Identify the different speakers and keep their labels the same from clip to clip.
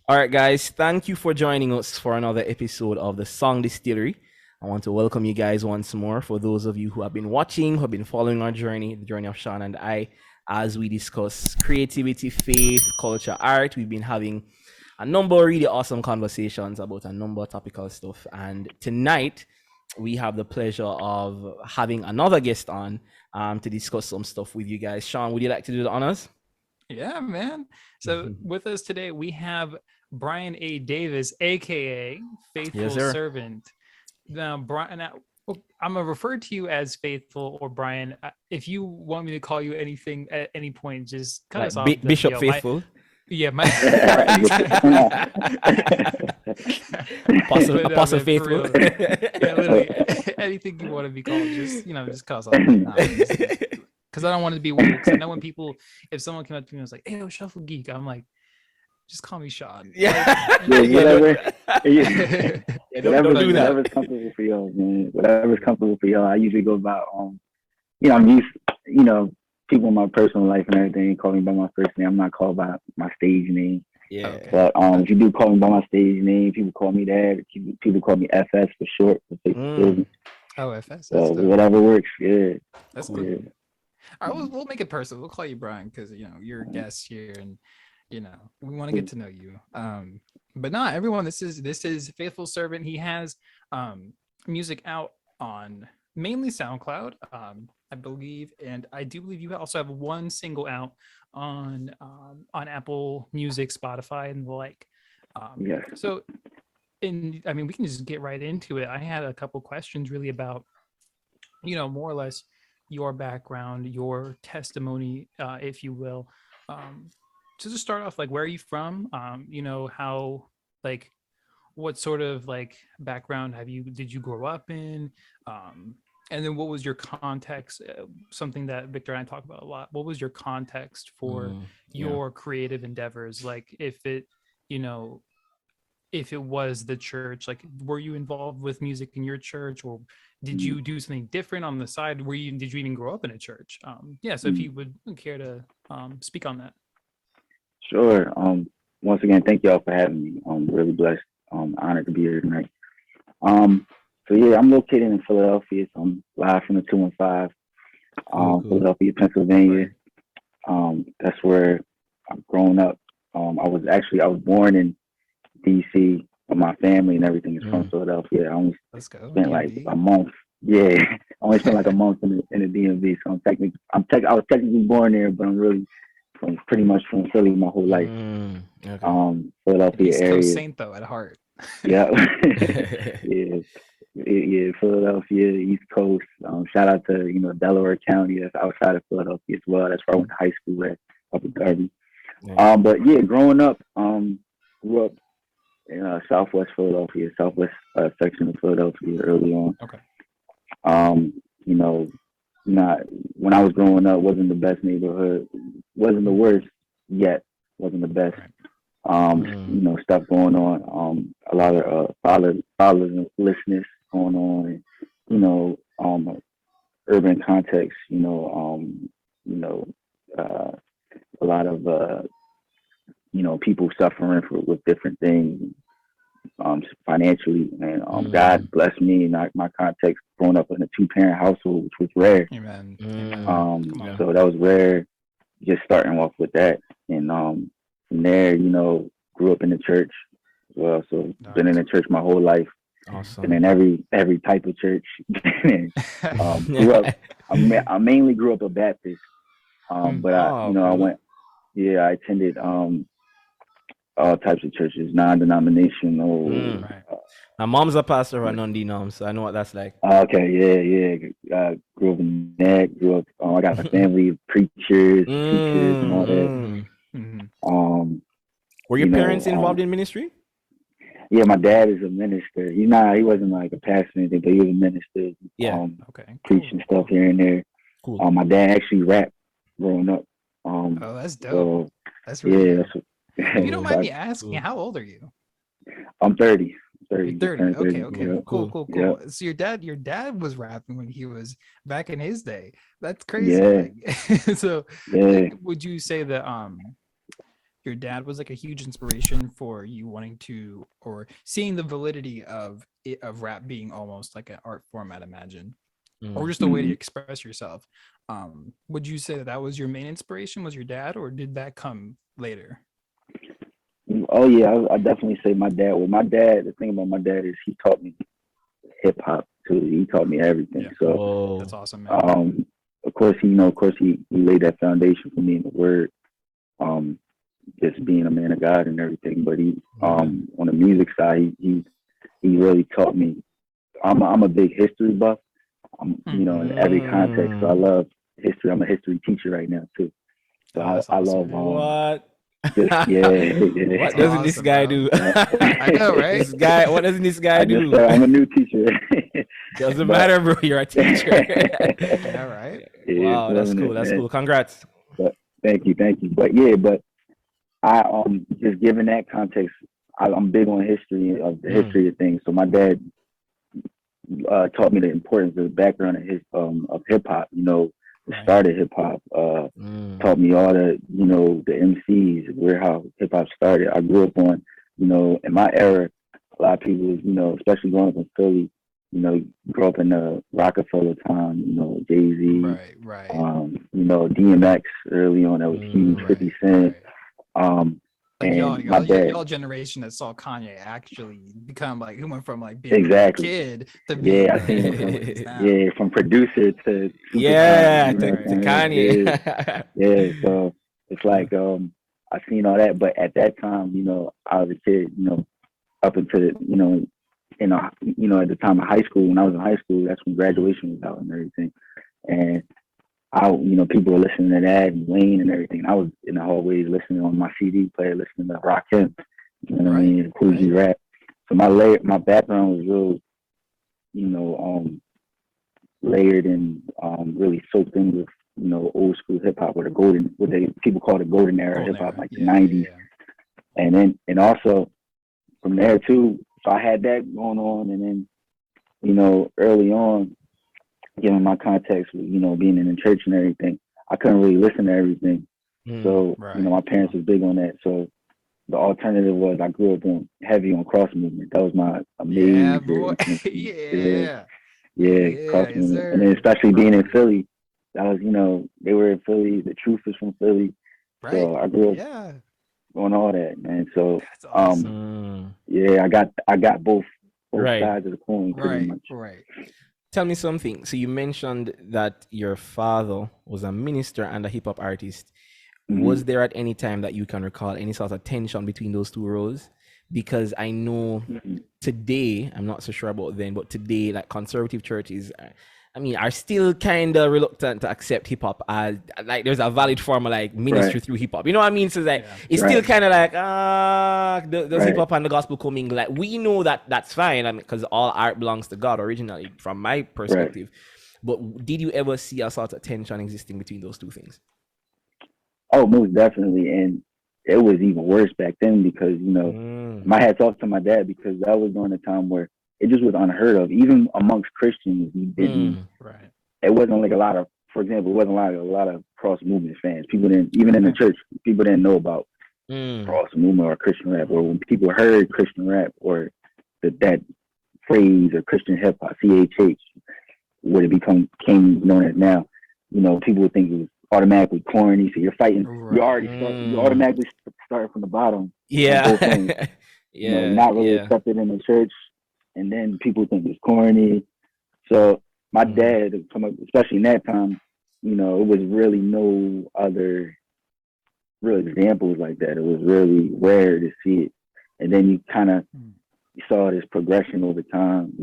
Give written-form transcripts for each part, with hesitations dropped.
Speaker 1: All right, guys, thank you for joining us for another episode of the Song Distillery. I want to welcome you guys once more. For those of you who have been watching, who have been following our journey, the journey of Sean and I, as we discuss creativity, faith, culture, art. We've been having a number of really awesome conversations about a number of topical stuff. And tonight, we have the pleasure of having another guest on to discuss some stuff with you guys. Sean, would you like to do the honors?
Speaker 2: Yeah, man. So with us today, we have Brian A. Davis, aka
Speaker 1: Yes,
Speaker 2: Faithful
Speaker 1: sir.
Speaker 2: Servant. Now, Brian, I'm gonna refer to you as Faithful or Brian. If you want me to call you anything at any point, just cut
Speaker 1: Like
Speaker 2: us off.
Speaker 1: Bishop Faithful.
Speaker 2: My
Speaker 1: Apostle
Speaker 2: man, for
Speaker 1: Faithful.
Speaker 2: real. Yeah, literally anything you want to be called, just cut us off. Because I don't want it to be weird. Because I know if someone came up to me and was like, "Hey, yo, Shuffle Geek," I'm like, just call me Sean.
Speaker 1: Yeah.
Speaker 3: Whatever.
Speaker 1: Don't do that.
Speaker 3: Whatever's comfortable for y'all, man. Whatever's comfortable for y'all. I usually go about, I'm used, people in my personal life and everything call me by my first name. I'm not called by my stage name.
Speaker 1: Yeah.
Speaker 2: Okay.
Speaker 3: But if you do call me by my stage name, people call me that. People call me FS for short.
Speaker 2: Oh, FS.
Speaker 3: So whatever works. Yeah.
Speaker 2: That's
Speaker 3: cool.
Speaker 2: cool.
Speaker 3: Yeah.
Speaker 2: All right, we'll make it personal. We'll call you Brian because you're a guest here, and we want to get to know you. But not everyone. This is Faithful Servant. He has music out on mainly SoundCloud, I believe, and I do believe you also have one single out on Apple Music, Spotify, and the like.
Speaker 3: Yes.
Speaker 2: So, we can just get right into it. I had a couple questions really about, more or less your background, your testimony, if you will. So to start off, like, where are you from? How, like, what sort of like background did you grow up in? And then what was your context? Something that Victor and I talk about a lot. What was your context for your creative endeavors? Like, if it was the church, like, were you involved with music in your church, or did you do something different on the side? Did you even grow up in a church? So if you would care to speak on that.
Speaker 3: Sure. Once again, thank y'all for having me. I'm really blessed. Honored to be here tonight. So yeah, I'm located in Philadelphia. So I'm live from the 215, Philadelphia, Pennsylvania. That's where I've grown up. I was born in DC, but my family and everything is from Philadelphia. I only spent like a month. Yeah, I only spent like a month in the DMV. So I was technically born there, but I'm really pretty much from Philly my whole life.
Speaker 2: Okay.
Speaker 3: Philadelphia
Speaker 2: East
Speaker 3: area.
Speaker 2: Coast Saint though at heart.
Speaker 3: Yeah. Yeah, Philadelphia, East Coast. Shout out to Delaware County. That's outside of Philadelphia as well. That's where I went to high school at, up in Derby. Nice. But yeah, growing up, grew up in Southwest Philadelphia, Southwest section of Philadelphia early on.
Speaker 2: Okay.
Speaker 3: Not when I was growing up, wasn't the best neighborhood, wasn't the worst yet, wasn't the best. Right. Stuff going on, a lot of fatherlessness going on, and urban context, a lot of people suffering with different things, financially, and God blessed me in my context growing up in a 2-parent household, which was rare.
Speaker 2: Amen.
Speaker 3: So that was rare, just starting off with that, and from there, grew up in the church as well. So been in the church my whole life.
Speaker 1: Awesome.
Speaker 3: And in every type of church. Grew up. I mainly grew up a Baptist, but I attended all types of churches, non-denominational.
Speaker 1: Right. My mom's a pastor of a non-denom, so I know what that's like.
Speaker 3: Okay, yeah. Grew up in that. I got a family of preachers, teachers, and all that.
Speaker 2: Mm-hmm.
Speaker 1: Were your parents involved in ministry?
Speaker 3: Yeah, my dad is a minister. He wasn't like a pastor or anything, but he was a minister.
Speaker 1: Yeah.
Speaker 2: Okay.
Speaker 3: Preaching stuff here and there.
Speaker 1: Cool.
Speaker 3: My dad actually rapped growing up.
Speaker 2: That's dope. That's really dope. If you don't mind me asking, how old are you?
Speaker 3: I'm 30.
Speaker 2: 30. Okay.
Speaker 3: Yeah.
Speaker 2: Cool.
Speaker 3: Yeah.
Speaker 2: So your dad was rapping when he was back in his day. That's crazy.
Speaker 3: Yeah.
Speaker 2: So would you say that your dad was like a huge inspiration for you wanting to, or seeing the validity of rap being almost like an art form, I'd imagine, or just a way to express yourself. Would you say that was your main inspiration, was your dad, or did that come later?
Speaker 3: Oh yeah, I definitely say my dad. Well, my dad. The thing about my dad is he taught me hip hop too. He taught me everything.
Speaker 2: Yeah.
Speaker 3: So
Speaker 2: that's awesome, man.
Speaker 3: of course, he laid that foundation for me in the word. Just being a man of God and everything. But he on the music side, he really taught me. I'm a big history buff. In every context. So I love history. I'm a history teacher right now too. So I love
Speaker 1: what.
Speaker 3: Yeah.
Speaker 1: What doesn't this guy do?
Speaker 2: I know, right?
Speaker 1: This guy. What doesn't this guy do?
Speaker 3: I'm a new teacher.
Speaker 1: Doesn't matter, bro. You're a teacher.
Speaker 2: Yeah, right.
Speaker 1: Wow, that's cool. That's cool. Congrats.
Speaker 3: But thank you. But I just given that context, I'm big on history of the history of things. So my dad taught me the importance of the background of hip hop. Started hip hop. Taught me all the the MCs, how hip hop started. I grew up on in my era, a lot of people, especially growing up in Philly, grew up in the Rockefeller time. Jay-Z,
Speaker 2: right.
Speaker 3: DMX early on, that was huge. 50 Cent.
Speaker 2: Like
Speaker 3: and
Speaker 2: y'all generation that saw Kanye actually become like, who went from like being
Speaker 3: a
Speaker 2: kid to being
Speaker 3: from producer to
Speaker 1: to
Speaker 3: Kanye. So it's like I seen all that, but at that time, I was a kid, up until at the time of high school. When I was in high school, that's when graduation was out and everything, and people were listening to that and Wayne and everything. I was in the hallways listening on my CD player, listening to Rakim, what I mean, Coogee rap. So my background was real, layered and really soaked in with, old school hip hop, or people call the golden era hip hop, like the 90s. And also from there too, so I had that going on, and then, early on, given my context with, being in the church and everything, I couldn't really listen to everything. So, my parents was big on that. So the alternative was I grew up heavy on cross movement. That was my amazing cross movement. And then especially being in Philly, that was, they were in Philly, the Truth is from Philly. So I grew up on all that, man. So
Speaker 2: that's awesome.
Speaker 3: I got both sides of the coin pretty much.
Speaker 1: Tell me something. So you mentioned that your father was a minister and a hip hop artist. Was there at any time that you can recall any sort of tension between those two roles? Because I know today, I'm not so sure about then, but today, like conservative churches, are still kind of reluctant to accept hip hop as like there's a valid form of like ministry through hip hop. You know what I mean? So it's like it's still kind of like does hip hop and the gospel coming? Like we know that that's fine, because all art belongs to God originally, from my perspective. But did you ever see a sort of tension existing between those two things?
Speaker 3: Oh, most definitely, and it was even worse back then because my hats off to my dad, because that was during a time where it just was unheard of, even amongst Christians. We didn't. It wasn't like a lot of, for example, it wasn't like a lot of cross movement fans. People didn't, even in the church, people didn't know about cross movement or Christian rap. Or when people heard Christian rap or that phrase or Christian hip hop, CHH, what it came known as now, people would think it was automatically corny. So you're fighting, you automatically start from the bottom. Not really accepted in the church. And then people think it's corny. So my dad, especially in that time, it was really no other real examples like that. It was really rare to see it. And then you kind of saw this progression over time,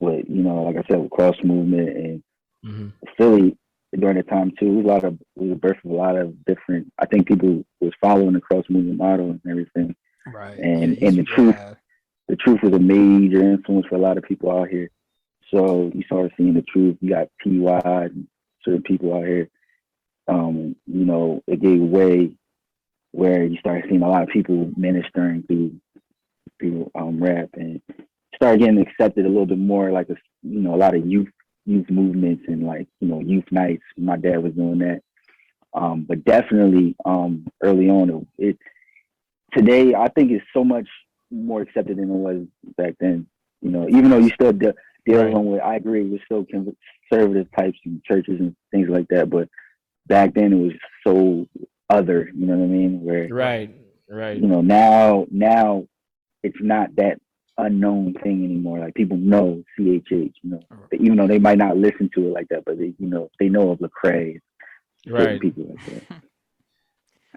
Speaker 3: with, like I said, with cross movement and Philly during the time too. It was the birth of a lot of different, I think people was following the cross movement model and everything. And the truth was a major influence for a lot of people out here. So you started seeing the truth. You got TY and certain people out here. It gave way where you started seeing a lot of people ministering through rap, and started getting accepted a little bit more, like a lot of youth movements and like youth nights. My dad was doing that. But definitely early on, it today I think it's so much more accepted than it was back then. You know, even though you still dealing with, I agree, with still conservative types in churches and things like that, but back then it was so other, you know what I mean? Where
Speaker 1: Right.
Speaker 3: you know, now it's not that unknown thing anymore. Like people know CHH, you know, even though they might not listen to it like that, but they, you know, they know of Lecrae, certain people like that.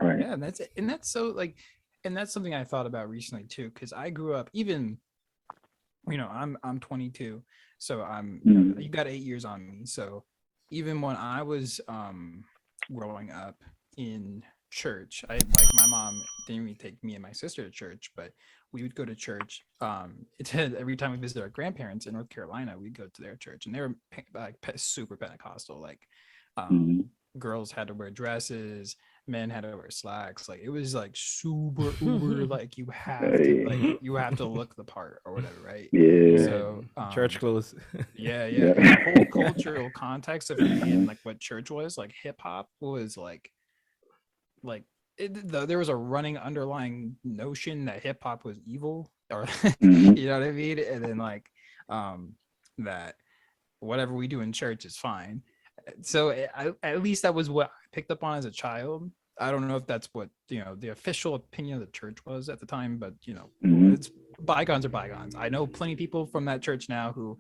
Speaker 3: Right.
Speaker 2: Yeah, that's so like, and that's something I thought about recently too, because I grew up even, you know, I'm 22, so I'm, you know, you got 8 years on me. So even when I was growing up in church, I like my mom didn't really take me and my sister to church, but we would go to church. Every time we visited our grandparents in North Carolina, we'd go to their church, and they were like super Pentecostal. Like, girls had to wear dresses, men had to wear slacks. Like it was like super uber. Like you have to look the part or whatever, right?
Speaker 3: Yeah.
Speaker 2: So
Speaker 1: church clothes.
Speaker 2: Yeah. The whole cultural context of it and like what church was, like hip hop was like there was a running underlying notion that hip hop was evil, or you know what I mean, and then like that whatever we do in church is fine. So at least that was what I picked up on as a child. I don't know if that's what, you know, the official opinion of the church was at the time, but you know, it's bygones are bygones. I know plenty of people from that church now who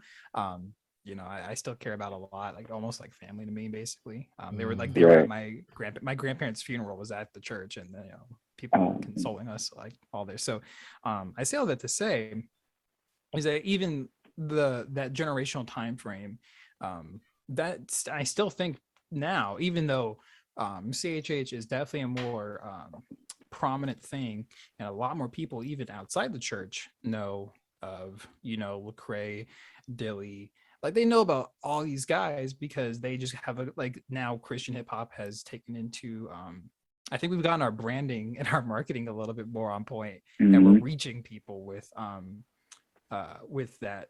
Speaker 2: you know, I still care about a lot, like almost like family to me, basically. They were at my grandparents' funeral was at the church, and you know, people were consoling us, like all there. So I say all that to say is that even that generational time frame, that I still think now, even though CHH is definitely a more prominent thing, and a lot more people even outside the church know of, you know, Lecrae, Dilly. Like they know about all these guys because they just have a, like, now Christian hip hop has taken into I think we've gotten our branding and our marketing a little bit more on point, and we're reaching people with that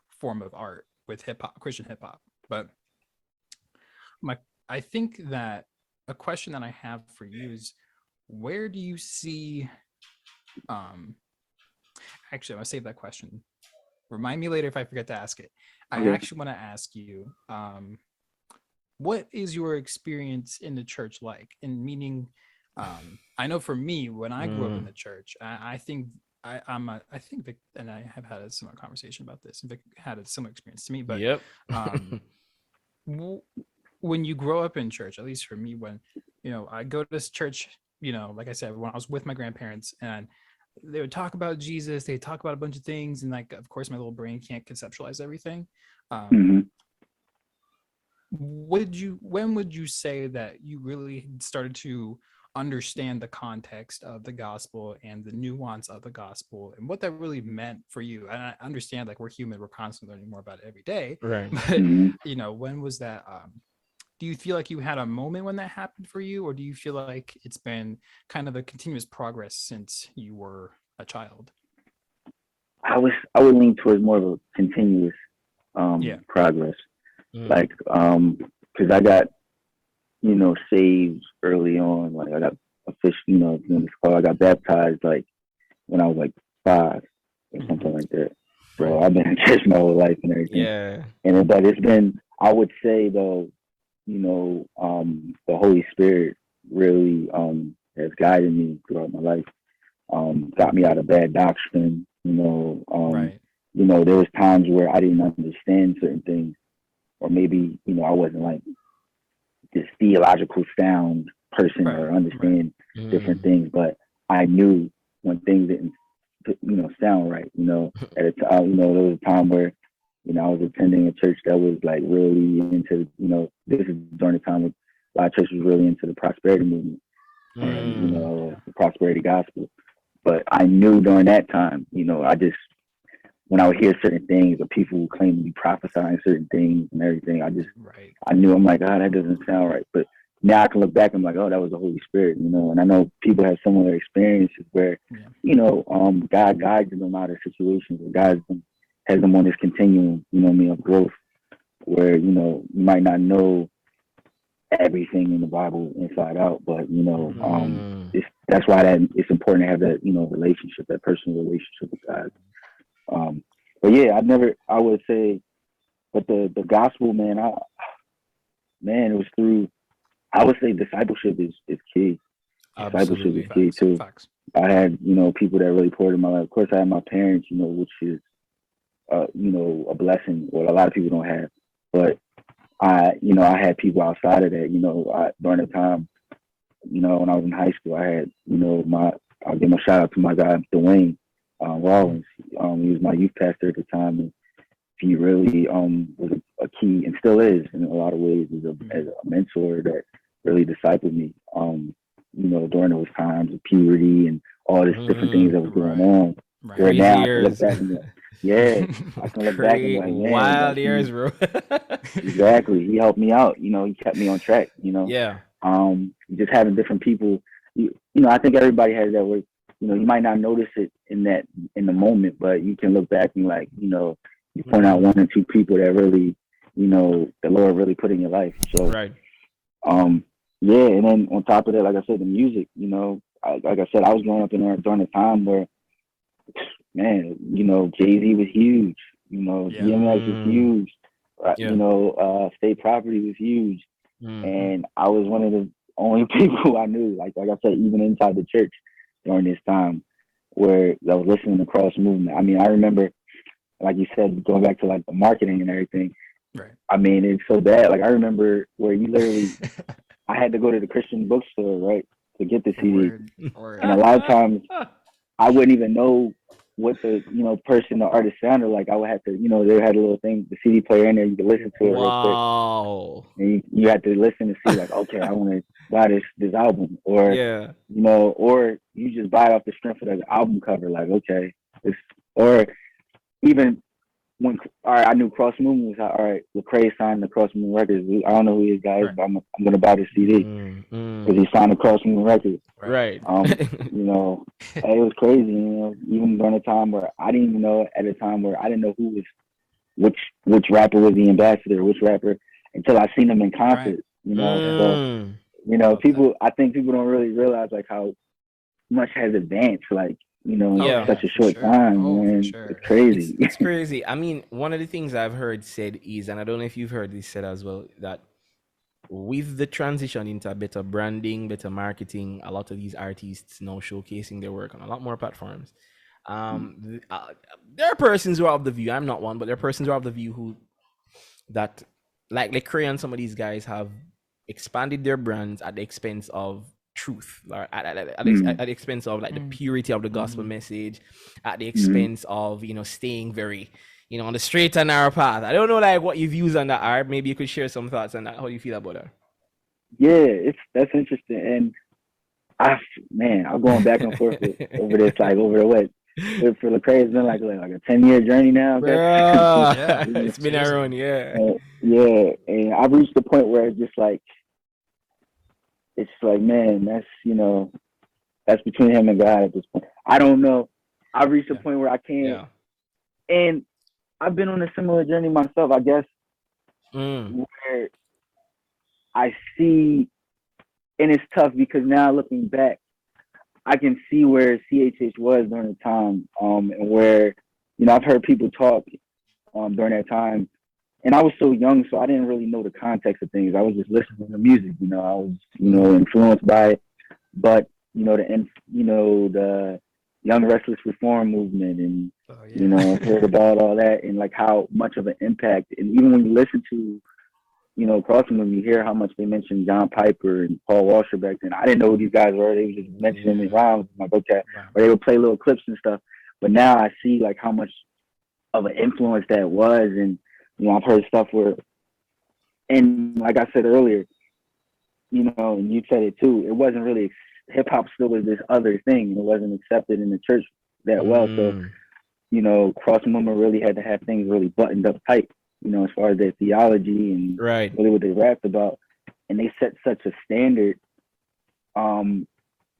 Speaker 2: form of art, with hip hop, Christian hip hop. But I think that a question that I have for you is, where do you see actually I'm gonna save that question. Remind me later if I forget to ask it. I actually want to ask you, what is your experience in the church like? And meaning, I know for me, when I grew up in the church, I think I think Vic and I have had a similar conversation about this. And Vic had a similar experience to me. But when you grow up in church, at least for me, when, you know, I go to this church, you know, like I said, when I was with my grandparents, and they would talk about Jesus, they talk about a bunch of things, and like, of course, my little brain can't conceptualize everything. When would you say that you really started to understand the context of the gospel and the nuance of the gospel and what that really meant for you? And I understand, like, we're human, we're constantly learning more about it every day,
Speaker 1: right?
Speaker 2: But you know, when was that? Do you feel like you had a moment when that happened for you, or do you feel like it's been kind of a continuous progress since you were a child?
Speaker 3: I would lean towards more of a continuous progress. Like, because I got, you know, saved early on. Like I got official, you know, I got baptized like when I was like 5 or something like that. So I've been in church my whole life and everything.
Speaker 1: Yeah.
Speaker 3: But it's been, I would say though, you know, the Holy Spirit really has guided me throughout my life. Got me out of bad doctrine. You know, you know, there was times where I didn't understand certain things, or maybe, you know, I wasn't like this theological sound person or understand different things, but I knew when things didn't, you know, sound right. You know, at a time, you know, there was a time where, you know, I was attending a church that was like really into, you know, this is during the time when a lot of churches was really into the prosperity movement and, you know, the prosperity gospel. But I knew during that time, you know, when I would hear certain things or people who claim to be prophesying certain things and everything, I knew, I'm like, oh, that doesn't sound right. But now I can look back and I'm like, oh, that was the Holy Spirit, you know. And I know people have similar experiences where, you know, God guides them out of situations, or has them on this continuum, you know what I mean, of growth, where, you know, you might not know everything in the Bible inside out, but
Speaker 1: Mm.
Speaker 3: that's why it's important to have that relationship, that personal relationship with God. But yeah, I would say, but the gospel, man, it was through. I would say discipleship is key. Discipleship is
Speaker 1: Absolutely.
Speaker 3: key too.
Speaker 2: Facts.
Speaker 3: I had people that really poured in my life. Of course, I had my parents, which is a blessing. What a lot of people don't have, but I had people outside of that. During the time, when I was in high school, I had, I'll give a shout out to my guy, Dwayne Rollins. He was my youth pastor at the time. And he really was a key, and still is in a lot of ways, as a mentor that really discipled me, during those times of puberty and all these different things that was going on.
Speaker 2: Right.
Speaker 3: Where
Speaker 1: Crazy
Speaker 3: now I can
Speaker 1: years.
Speaker 3: look back and I can look back and be like, man,
Speaker 1: Wild
Speaker 3: like,
Speaker 1: years, bro.
Speaker 3: exactly. He helped me out. He kept me on track.
Speaker 1: Yeah.
Speaker 3: Just having different people. I think everybody has that way. You might not notice it in the moment, but you can look back and you point out one or two people that really, the Lord really put in your life. So,
Speaker 1: right.
Speaker 3: Yeah, and then on top of that, like I said, the music. Like I said, I was growing up during a time where, man, Jay-Z was huge. DMX was huge. State Property was huge. And I was one of the only people I knew, like I said, even inside the church during this time, where I was listening to cross movement. I mean, I remember, like you said, going back to like the marketing and everything.
Speaker 2: Right.
Speaker 3: I mean, it's so bad. Like I remember where you literally, I had to go to the Christian bookstore, right, to get the CD. And a lot of times I wouldn't even know what the person, the artist sounded like. I would have to, they had a little thing, the CD player in there, you could listen to it real quick. And you had to listen to see like, okay, I want to buy this album, or or you just buy it off the strength of the album cover, like, okay, or even when I knew Cross Movement was all right. Lecrae signed the Cross Movement Records. I don't know who his guy is, but I'm gonna buy the CD because he signed the Cross Movement Records.
Speaker 1: Right.
Speaker 3: It was crazy. Even during a time where I didn't even know, at a time where I didn't know who was which rapper was the ambassador, which rapper, until I seen them in concert. So people. I think people don't really realize like how much has advanced. Like. In such a short time, man. It's crazy.
Speaker 1: It's crazy. I mean, one of the things I've heard said is, and I don't know if you've heard this said as well, that with the transition into better branding, better marketing, a lot of these artists now showcasing their work on a lot more platforms. There are persons who are of the view, I'm not one, but there are persons who are of the view that, like Lecrae and some of these guys, have expanded their brands at the expense of truth, or at the expense of like the purity of the gospel message, at the expense of staying very on the straight and narrow path. I don't know like what your views on that are. Maybe you could share some thoughts on that. How do you feel about that?
Speaker 3: Yeah, that's interesting, and I'm going back and forth over this, like over the what. For Lecrae, it's been like a 10-year journey now.
Speaker 1: It's been around,
Speaker 3: and I've reached the point where it's just like. It's like, man, that's between him and God at this point. I don't know. I've reached a point where I can't. And I've been on a similar journey myself, I guess, where I see, and it's tough because now looking back, I can see where CHH was during the time, and where, I've heard people talk during that time. And I was so young, so I didn't really know the context of things. I was just listening to music, I was, influenced by it. But, the Young Restless Reform movement and, heard about all that and like how much of an impact. And even when you listen to, Crossing Them, you hear how much they mentioned John Piper and Paul Washer back then. I didn't know who these guys were. They were just mentioning in rhymes. I'm like, okay. Or they would play little clips and stuff. But now I see like how much of an influence that was. And, I've heard stuff where, and like I said earlier, and you said it too, it wasn't really, hip hop still was this other thing. It wasn't accepted in the church that well. So, Cross Movement really had to have things really buttoned up tight, as far as their theology and really what they rapped about. And they set such a standard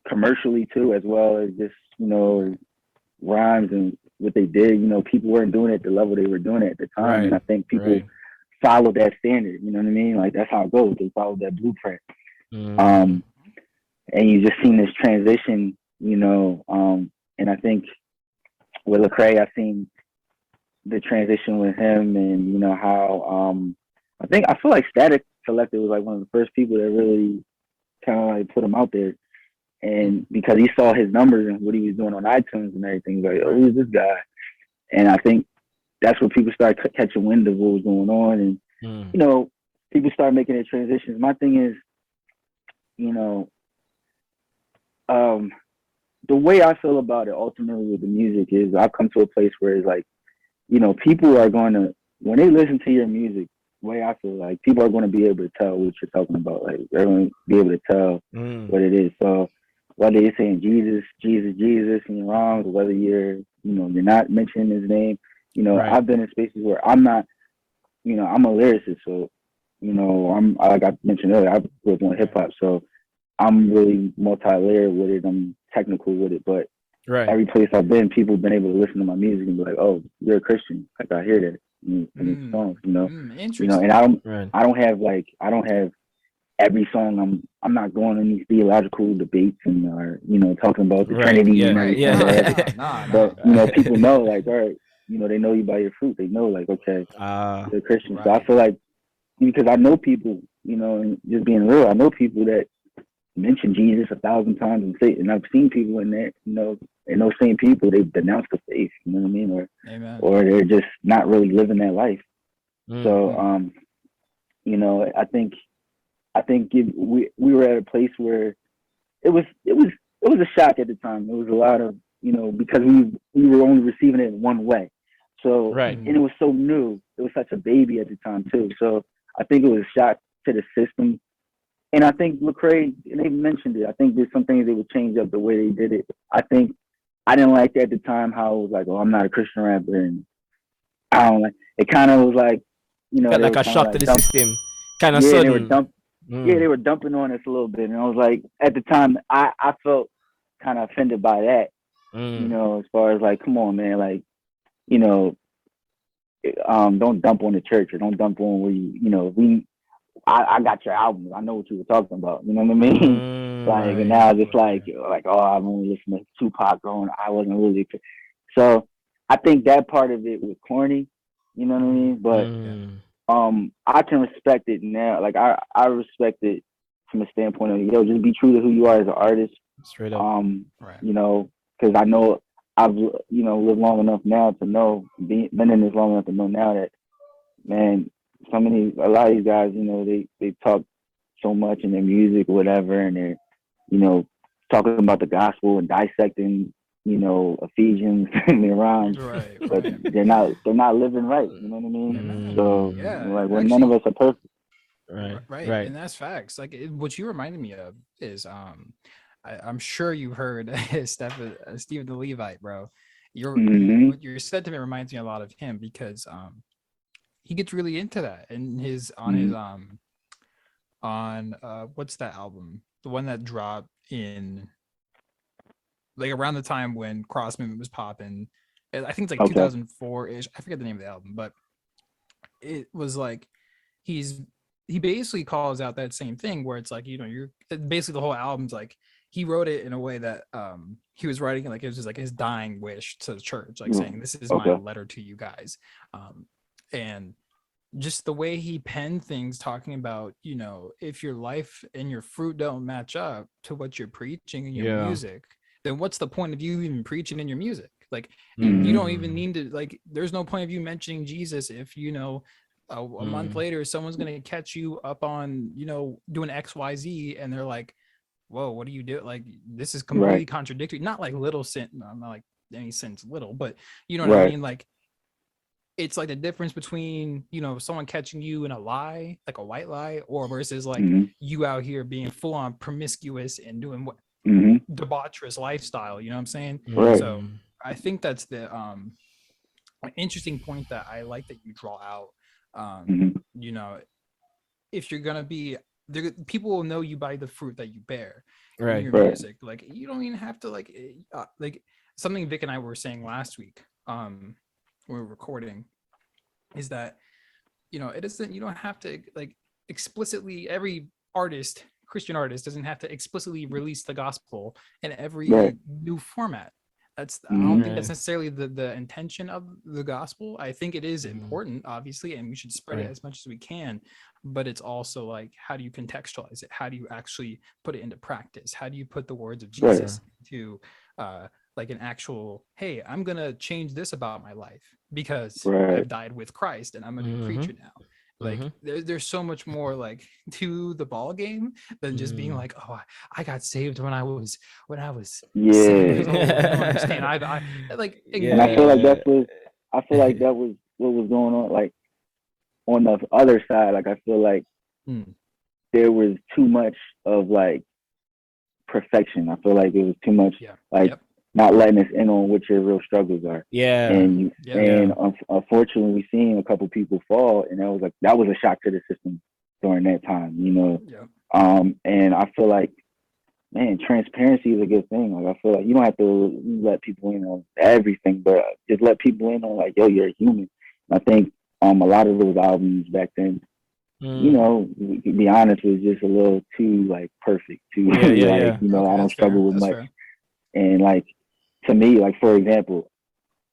Speaker 3: commercially too, as well as just, rhymes and what they did. People weren't doing it at the level they were doing it at the time. And I think people followed that standard. You know what I mean? Like that's how it goes. They followed that blueprint.
Speaker 1: Mm.
Speaker 3: And you just seen this transition, and I think with Lecrae, I've seen the transition with him, and how I feel like Static Selector was like one of the first people that really kind of like put him out there, and because he saw his numbers and what he was doing on iTunes and everything, he's like, oh, who's this guy? And I think that's when people started catching wind of what was going on, and people start making their transitions. My thing is, the way I feel about it ultimately with the music is I've come to a place where it's like, people are going to, when they listen to your music, the way I feel like people are going to be able to tell what you're talking about. Like they're going to be able to tell what it is. So whether you're saying Jesus, Jesus, Jesus in your wrongs, or whether you're not mentioning his name,
Speaker 1: Right.
Speaker 3: I've been in spaces where I'm not, I'm a lyricist. So, I'm, like I mentioned earlier, I grew up on hip hop. So I'm really multi-layered with it. I'm technical with it, but every place I've been, people have been able to listen to my music and be like, "Oh, you're a Christian." Like I hear that in the songs,
Speaker 2: Interesting.
Speaker 3: And I don't have every song. I'm not going on these theological debates and or talking about the Trinity and everything. But people know, like, all right, they know you by your fruit. They know, like, okay, you're a Christian. So I feel like because I know people, and just being real, I know people that mention Jesus 1,000 times and say, and I've seen people in that, and those same people, they denounce the faith, you know what I mean? Or they're just not really living that life. So, I think we were at a place where it was a shock at the time. It was a lot of, because we were only receiving it in one way. So, and it was so new. It was such a baby at the time too. So I think it was a shock to the system. And I think Lecrae, and they mentioned it, I think there's some things they would change up the way they did it. I think I didn't like that at the time how it was like, oh, I'm not a Christian rapper. And I don't like it. Kind of was like,
Speaker 1: like a shock to the system. Kind of
Speaker 3: sudden.
Speaker 1: They
Speaker 3: were dumping on us a little bit. And I was like, at the time, I felt kind of offended by that. As far as like, come on, man, like, don't dump on the church or don't dump on where I got your album. I know what you were talking about. You know what I mean? And now it's just like, oh, I'm only listening to Tupac growing. I wasn't really. So I think that part of it was corny. You know what I mean? But I can respect it now. Like I respect it from a standpoint of just be true to who you are as an artist.
Speaker 1: Straight up.
Speaker 3: Because I know I've lived long enough now to know, been in this long enough to know now that, man, a lot of these guys, they talk so much in their music or whatever, and they're, talking about the gospel and dissecting, Ephesians and their rhymes, but they're not living right. You know what I mean? So when none of us are perfect.
Speaker 2: Right. And that's facts. Like what you reminded me of is, I'm sure you heard Stephen the Levite, bro. What your sentiment reminds me a lot of him because he gets really into that and on what's that album, the one that dropped in like around the time when Cross Movement was popping. I think it's like 2004-ish. I forget the name of the album, but it was like he basically calls out that same thing where it's like, you're basically the whole album's like he wrote it in a way that he was writing it like it was just like his dying wish to the church, like saying, this is my letter to you guys. And just the way he penned things, talking about, if your life and your fruit don't match up to what you're preaching in your music, then what's the point of you even preaching in your music? Like, you don't even need to, like, there's no point of you mentioning Jesus if, a month later, someone's going to catch you up on, doing XYZ and they're like, whoa, what do you do? Like, this is completely contradictory. Not like little sin, not like any sin's little, but you know what I mean? Like, it's like the difference between, someone catching you in a lie, like a white lie, or versus like you out here being full on promiscuous and doing what debaucherous lifestyle, you know what I'm saying? So I think that's the interesting point that I like that you draw out. If you're gonna be there, people will know you by the fruit that you bear in your music. Like, you don't even have to like something Vic and I were saying last week when we were recording is that it doesn't, you don't have to like explicitly, every Christian artist doesn't have to explicitly release the gospel in
Speaker 3: Right.
Speaker 2: every new format. I don't think that's
Speaker 1: Right.
Speaker 2: necessarily the intention of the gospel. I think it is important, obviously, and we should spread it
Speaker 1: Right.
Speaker 2: as much as we can. But it's also like, how do you contextualize it? How do you actually put it into practice? How do you put the words of
Speaker 3: Right.
Speaker 2: Jesus into like an actual, hey, I'm gonna change this about my life because
Speaker 3: Right.
Speaker 2: I've died with Christ and I'm a new creature now. Like there's so much more like to the ball game than just being like, oh, I got saved when I was 7 years
Speaker 3: Yeah.
Speaker 2: old. You don't understand. I like
Speaker 3: And I feel like
Speaker 1: Yeah.
Speaker 3: that was what was going on. Like on the other side, like I feel like there was too much of like perfection. I feel like it was too much like not letting us in on what your real struggles are.
Speaker 1: Yeah.
Speaker 3: And unfortunately, we seen a couple people fall, and that was a shock to the system during that time, you know. And I feel like, man, transparency is a good thing. Like I feel like you don't have to let people in on everything, but just let people in on like, yo, you're a human. And I think a lot of those albums back then, you know, to be honest, was just a little too like perfect, too like, you know, I don't struggle with much. And like to me, like for example,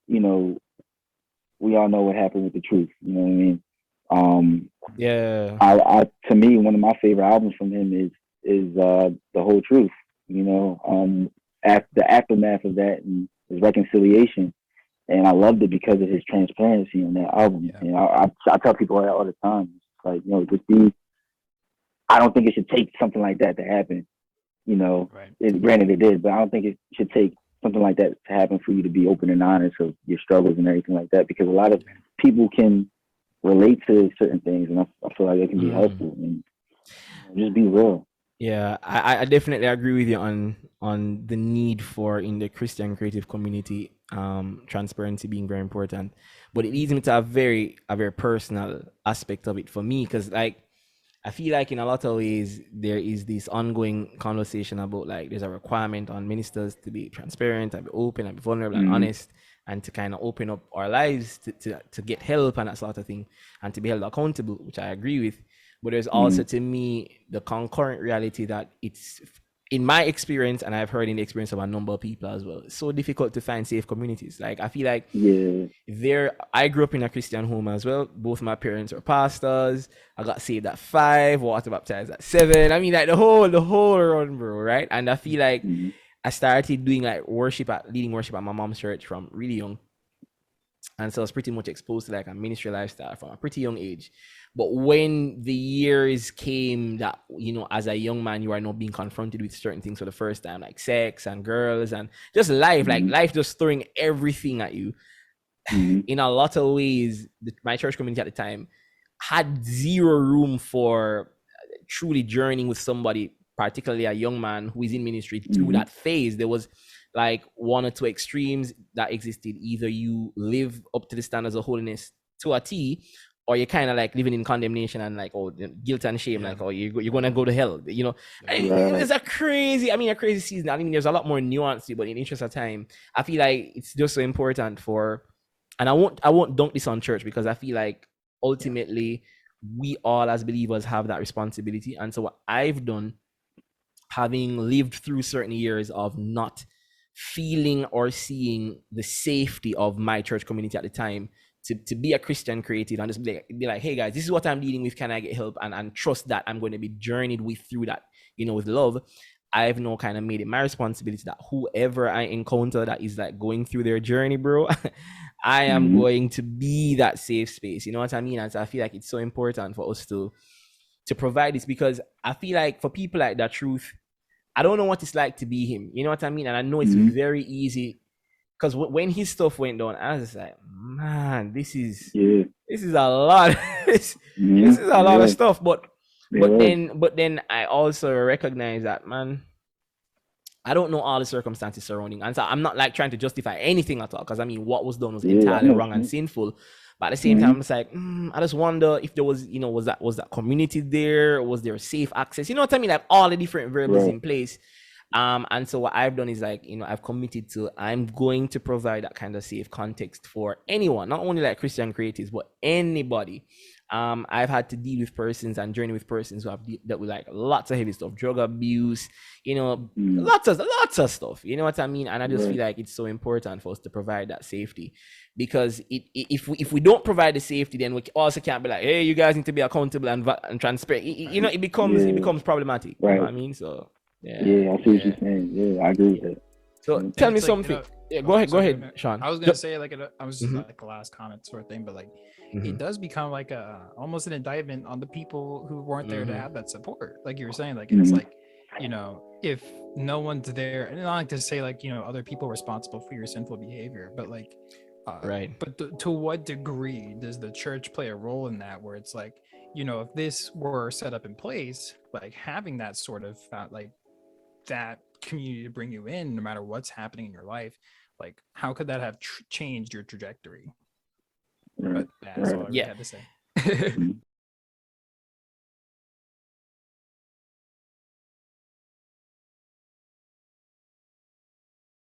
Speaker 3: you know, we all know what happened with The Truth. You know what I mean? To me, one of my favorite albums from him is The Whole Truth. You know, the aftermath of that and his reconciliation, and I loved it because of his transparency on that album. And I tell people that all the time. It's like, you know, just be. I don't think it should take something like that to happen. You know, granted it did, but I don't think it should take something like that to happen for you to be open and honest of your struggles and everything like that, because a lot of people can relate to certain things, and I feel like it can be helpful, and just be real.
Speaker 1: Yeah, I definitely agree with you on the need for, in the Christian creative community, transparency being very important. But it leads me to a very personal aspect of it for me, because like I feel like in a lot of ways there is this ongoing conversation about like there's a requirement on ministers to be transparent and be open and be vulnerable and honest, and to kind of open up our lives to get help and that sort of thing, and to be held accountable, which I agree with. But there's also, to me, the concurrent reality that it's, in my experience, and I've heard in the experience of a number of people as well, it's so difficult to find safe communities. Like I feel like I grew up in a Christian home as well. Both my parents were pastors. I got saved at 5, water baptized at 7. I mean, like the whole run, bro, right? And I feel like I started doing like leading worship at my mom's church from really young. And so I was pretty much exposed to like a ministry lifestyle from a pretty young age. But when the years came that, you know, as a young man, you are not being confronted with certain things for the first time, like sex and girls and just life, like life just throwing everything at you. In a lot of ways, my church community at the time had zero room for truly journeying with somebody, particularly a young man who is in ministry through that phase. There was like one or two extremes that existed. Either you live up to the standards of holiness to a T, or you're kind of like living in condemnation and like, oh, guilt and shame, like, oh, you're gonna go to hell, you know. It was a crazy season. I mean, there's a lot more nuance to it, but in the interest of time, I feel like it's just so important for, and I won't dunk this on church, because I feel like ultimately we all as believers have that responsibility. And so what I've done, having lived through certain years of not feeling or seeing the safety of my church community at the time, to be a Christian creative and just be like, hey guys, this is what I'm dealing with, can I get help? And trust that I'm going to be journeyed with through that, you know, with love. I've now kind of made it my responsibility that whoever I encounter that is like going through their journey, bro, I am going to be that safe space. You know what I mean? And so I feel like it's so important for us to provide this, because I feel like for people like that Truth, I don't know what it's like to be him. You know what I mean? And I know it's very easy, because when his stuff went down, I was just like, man, this is a lot. this is a lot of stuff. But then I also recognize that, man, I don't know all the circumstances surrounding, and so I'm not like trying to justify anything at all, because I mean, what was done was entirely wrong and sinful. But at the same time, it's like, I just wonder if there was, you know, was that community there? Was there safe access? You know what I mean? Like all the different variables in place. And so what I've done is like, you know, I've committed to, I'm going to provide that kind of safe context for anyone, not only like Christian creatives, but anybody. I've had to deal with persons and journey with persons who have dealt with like lots of heavy stuff, drug abuse, lots of stuff. You know what I mean? And I just feel like it's so important for us to provide that safety, because if we don't provide the safety, then we also can't be like, hey, you guys need to be accountable and transparent. It becomes problematic.
Speaker 3: Right.
Speaker 1: You know what I mean? So
Speaker 3: I see what you're saying. Yeah, I agree with that.
Speaker 1: So tell me something. Go ahead, Sean.
Speaker 2: I was gonna say like I was just
Speaker 1: Mhm.
Speaker 2: like a last comment sort of thing, but like
Speaker 1: Mhm.
Speaker 2: it does become like almost an indictment on the people who weren't there to have that support. Like you were saying, like it's like, if no one's there, and not like to say like other people are responsible for your sinful behavior, but like
Speaker 1: right.
Speaker 2: But to what degree does the church play a role in that? Where it's like, if this were set up in place, like having that sort of like that community to bring you in, no matter what's happening in your life, like how could that have changed your trajectory? But that's all I really had to say.